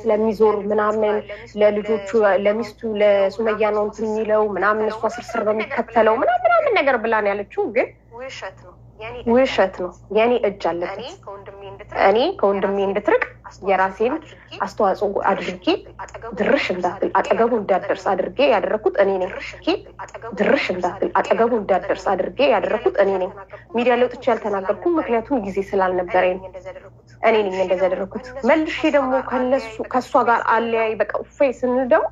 ስለሚዞር ምናምን ለልጆቹ ለሚስቱ ለሱመያ ነው እንትን የሚለው ምናምን እሷ ስርስር ነው የሚከተለው ምናምን ነገር ብላን ያለችው ግን ውሸት ነው። የኔ እጅ አለበት። እኔ ከወንድሜ እንድትርቅ የራሴን አስተዋጽኦ አድርጌ ድርሽ እንዳትል አጠገቡ እንዳትደርስ አድርጌ ያደረኩት እኔ ነኝ። ድርሽ እንዳትል አጠገቡ እንዳትደርስ አድርጌ ያደረኩት እኔ ነኝ። ሚዲያ ላይ ወጥቼ ያልተናገርኩም ምክንያቱም ጊዜ ስላልነበረኝ እኔ ነኝ እንደዛ ያደረኩት። መልሼ ደግሞ ከሷ ጋር አለያይ በቃ ፌስ እንደው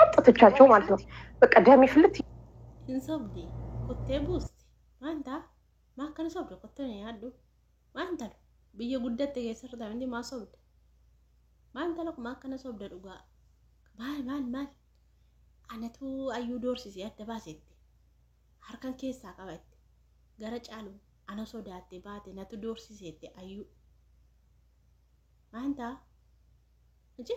አጥትቻቸው ማለት ነው። በቃ ደሜ ፍልት እንሰብዲ ኮቴቡስ ማንታ ማከነ ሰብደ ኮተነ ያዱ ማንታ ብየ ጉደት ተገሰርታ እንዴ ማሰብደ ማንታ ለኩ ማከነ ሰብደ ዱጋ ማል አነቱ አዩ ዶርሲስ ያደባሴት harkan keessa qabatte gara caalu ana sodaate baate natu doorsisete ayu manta aje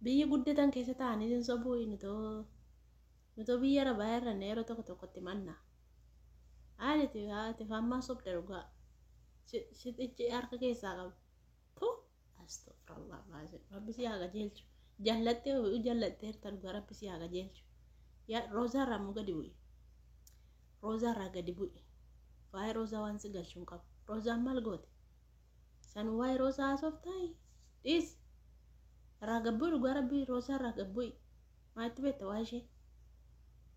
biye guddatan keessa taani din sobo nuto biye ra bayra nero to kotti manna alete te famma sobde ruga sit harka keessa qab to astaghfirullah baze rabbi siyaga jelchu jallate tan gara pisi aga jelchu ya roza ramu gadi bui roza raga di bui wai roza wan sigal chunkap roza mal gote san wai roza asoftai is raga bui gara bi roza raga bui mati beta waje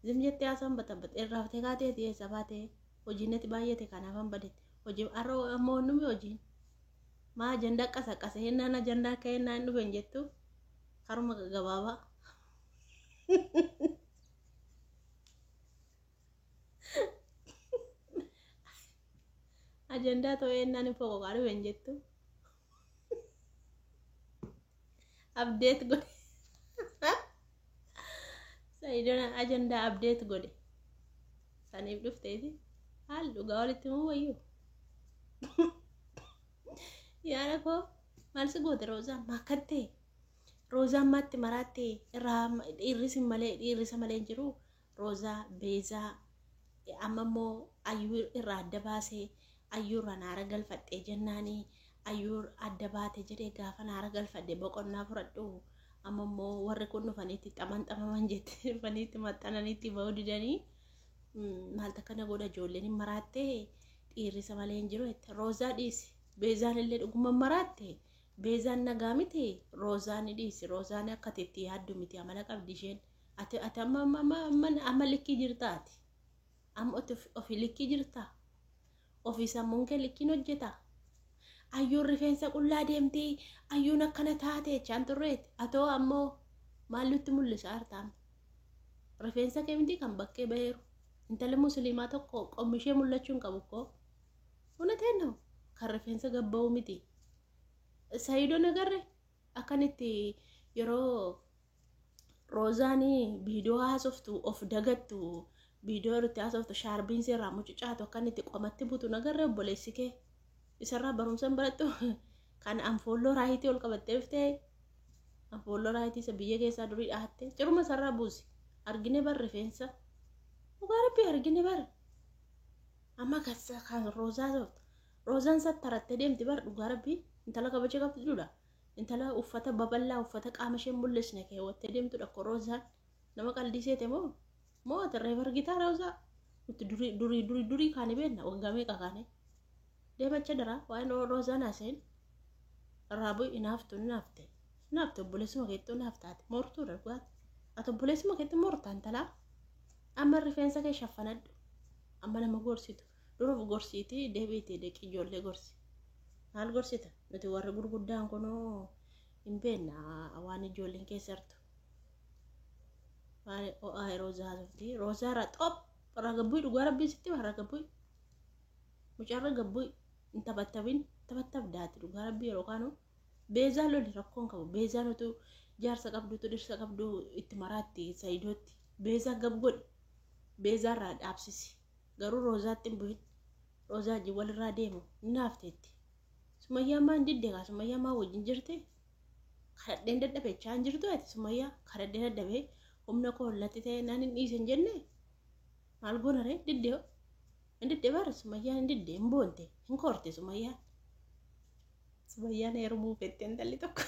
zimjete asam batabat irrafte gate ti sabate hojinati bayete kana bambade hojim aro amonumi hojin ma janda kasa henna janda kayna ndu benjettu haruma gababa agenda to enani poko garu benjettu update go saidona agenda update gode sanib duftedi hal du gawalitu wayo yara ko malse gode roza makatte roza matti marate irrisi male jiru roza beza amamo ayur irada base ayur nara galfatte jennani ayur adda bate jere gafa nara galfadde boqonna furaddu amamo warre kunnu faniti taman jette faniti matananiti bawdidani malta kana goda jolleni marate irrisa male jiru roza dis beza lelle duguma marate bezan nagamite rozani disi rozani akatiti haddu miti amala qabdishen ate man amaliki jirtaati am ofiliki jirta ofisa munke likino jeta ayu rifensa qulla demti ayuna kana taate chanturet ato ammo malutti mulisa artam rifensa kemti kan bakke beeru intale muslima tokko qommishe mullachun qabukko unatenno kan rifensa gabbawu miti saido nagarre akanitti yero rozani video hasoftu of dagattu video rutti hasoftu sharbin sirra mucucato akanitti qomatti butu nagarre bolesike isarra barumsan barattu kan anfollo raayiti ol qabattefte anfollo raayiti sa biyya keessa duri dhaatte ciruma sarra buusi argine bar rifensa ugarabbi argine bar amma kassa kan rozan sattaratte demti bar ugarabbi intala kabaje qabdu duda intala uffata baballa uffata qaamashen mullisne ke wotte demtu da korozan nama qaldisete mo driver gitara uza duri kani benna wangame kakane de bacha dara wa no rozan asen rabu nafte bolismo ketto naftat mortu ragwat ato bolismo ketto morta intala amma rifensa ke shafanad amma nama gorsitu duro gorsiti debite de kijolle gorsi hal gorsita nuti warra gurguddaan kono imbenna awani jolin kesertu wale o ay roza ra top ragabuy du garabbi sitti ragabuy mucarra gabuy tabattab daati du garabbi rokano beza lo ni rakkon kabu beza no tu jarsa qabdu tu dirsa qabdu ittimarati saidoti beza gabgod beza ra dabsisi garu rozatti buit roza ji wal ra demo naftetti sumayya man didde ka sumayya ma wajin jirte kadden daddabe chan jirto ati sumayya kadden daddabe umna ko latite nanin isen jenne mal gonare didde Indidde bara Sumayyaan indidde hin boonte hin korte Sumayyaan. Sumayyaan heerumuu fette intalli tokko.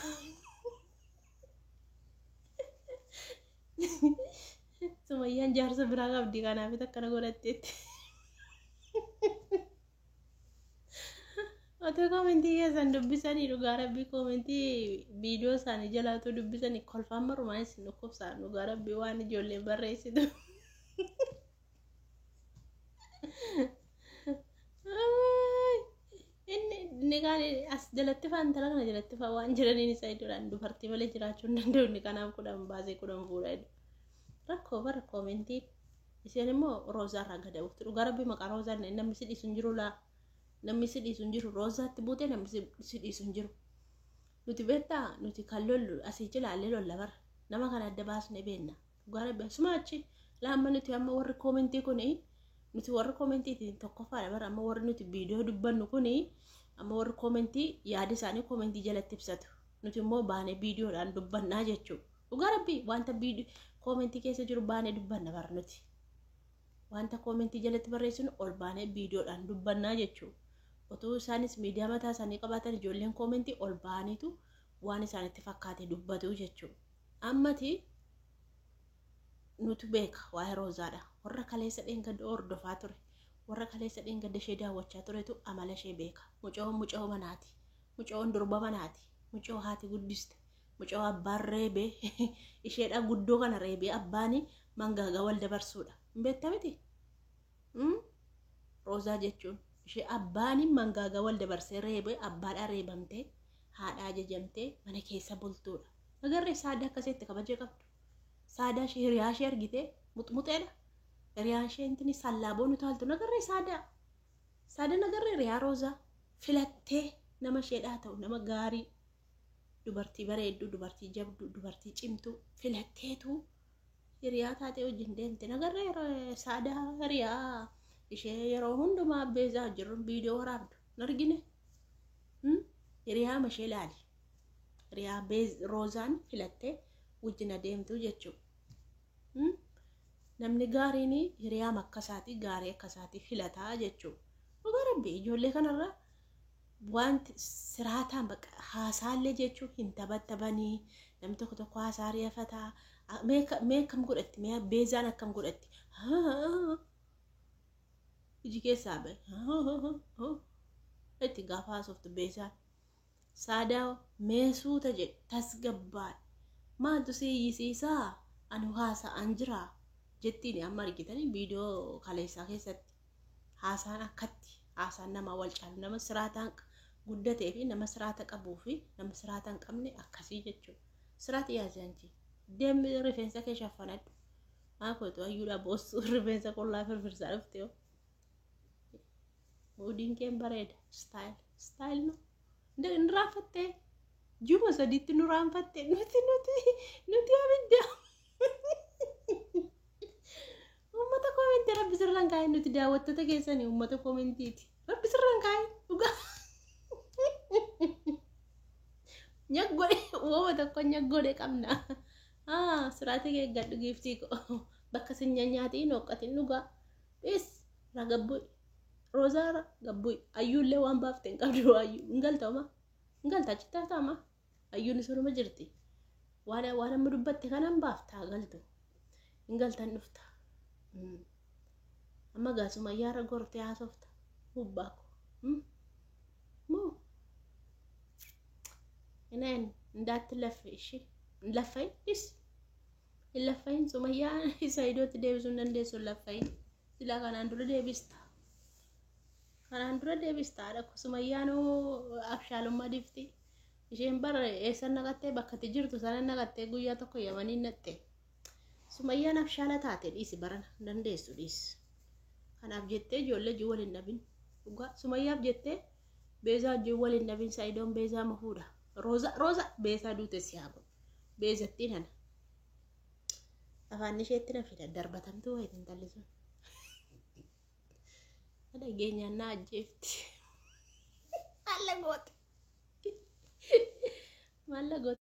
Sumayyaan jaarsa biraa qabdi kanaaf akkana godhatteetti. Otoo komentii keessan dubbisanii dhugaa rabbii komentii viidiyoo isaanii jalaatu dubbisanii kolfaan marumaan isin dhukkubsaan dhugaa rabbii waan ijoolleen barreessitu. Inni kan as jalatti faan tala kana jalatti faa waan jiraniin isaa iddoodhaan dubartii malee jiraachuu hin danda'u inni kanaaf kudhan baasee kudhan fuudha jedhu. Rakkoo bara komentii isheen immoo roozaarraa gada buuftu dhugaa rabbii maqaa roozaan namni si dhiisu hin jiru laa. Namni si dhiisu hin jiru roozaatti buutee namni si dhiisu hin jiru. Nuti beektaa nuti kan lollu asii cilaallee lolla bara nama kana adda baasnee beenna. Dhugaa rabbii asuma achi laamma nuti amma warri komentii kunii nuti warri koomentiitiin tokkoffaadha bara amma warri nuti viidiyoo dubbannu kuni amma warri koomentii yaada isaanii koomentii jalatti ibsatu nuti immoo baanee viidiyoodhaan dubbannaa jechuudha. Dhugaa rabbii wanta koomentii keessa jiru baanee dubbanna bara nuti wanta koomentii jalatti barreessinu ol baanee viidiyoodhaan dubbannaa jechuudha. Otoo isaanis miidiyaa mataa isaanii qabaatan ijoolleen koomentii ol baaniitu waan isaanitti fakkaate dubbatu jechuudha. Ammati nuti beeka waa'ee roozaadha. Warra kaleessa dheengadda hordofaa ture. Warra kaleessa dheengadda ishee daawwachaa turetu amala ishee beeka. Mucoo manaati. Mucoon durba manaati. Mucoo haati guddiste. Mucoo abbaan reebee isheedha guddoo kana reebee abbaani mangaaga wal dabarsuudha. Hin beektaa miti? Roozaa jechuun ishee abbaani mangaaga wal dabarsee reebee abbaadhaa reebamtee haadhaa ajajamtee mana keessa bultuudha. Agarree saadaa akkasitti kabajee qabdu. Saadaa ishee hiriyaa ishee argitee muxmuxeedha. Hiriyaa ishee intini sallaaboon utaaltu nagarree saadaa. Saadaa nagarree hiriyaa roozaa filattee nama isheedhaa ta'u nama gaarii dubartii bareedduu dubartii jabduu dubartii cimtuu filatteetu hiriyaa taatee wajjin deemte nagarree saadaa hiriyaa ishee yeroo hundumaa beezaa jirru viidiyoo waraabdu nargine hiriyaa mashee laali hiriyaa roozaan filattee wajjin adeemtu jechuudha. Namni gaariin hiriyaa makkasaati gaarii akkasaati filataa jechuudha. Dhugaa rabbii ijoollee kanarra wanti siraataan bakka haasaallee jechuun hin taphattabanii namni tokko haasaa riyafataa mee akkam godhatti mee beezaan akkam godhatti iji keessaa bahe itti gaafa haasoftu beezaan saadaa meesuuta jedhe tasgabbaadha. Maaltu siyyisiisaa anu haasa'an jira jettiin amma argitanii viidiyoo kaleessaa keessatti haasaan akkatti haasaan nama wal caalu nama siraataan guddatee fi nama siraata qabuu fi nama siraata hin qabne akkasii jechuudha. Siraata yaasanchi deemee rifeensa kee shaffanadhu maakotu ayyuudha boossu rifeensa qullaa firfirsaa dhufte yoo mudiin keen bareeda staayil no hin raanfattee juma sadiitti nu raanfatte nuti abidda ummata koomentii rabbi sirraan kaa'e nuti daawwattoota keessanii ummata koomentiiti rabbi sirraan kaa'e dhugaa nyaggoodhe uumama tokko nyaggoodhe qabna siraata kee gadhu giiftii bakka sinya nyaatii noqqatiin dhugaa dhis ragabbu'i roozaara gabbu'i ayyuullee waan baafte hin qabdu ayyuu hin galtama hin galta achitti taama ayyuun sunuma jirti waan amma dubbatte kanan baaftaa galtu hin galtan dhufta amma gaasuma yaara gortee haasofta hubbaako moo ineen ndaatti laffe ishee laffay is laffayin sumayyaa isa iddootti deebisuu hin dandeessu laffayin silaa kanaan dura deebistaadha sumayyaanuu abshaalummaa difti isheen bara eessan naqattee bakkatti jirtu sana naqattee guyyaa tokko yamanii natte sumayyaan abshaala taate dhiisi barana dandeessu dhiisi kanaaf jettee ijoollee jii waliin dhabin dhugaa sumayyaaf jettee beezaa jii waliin dhabin saayidoon beezaa mafuudha rooza beezaa duute siyaabu beezattiin hana afaan isheetti na fida darbatamtuu wayitiin tallisuun dhageenyaan na ajjeefti maalla goote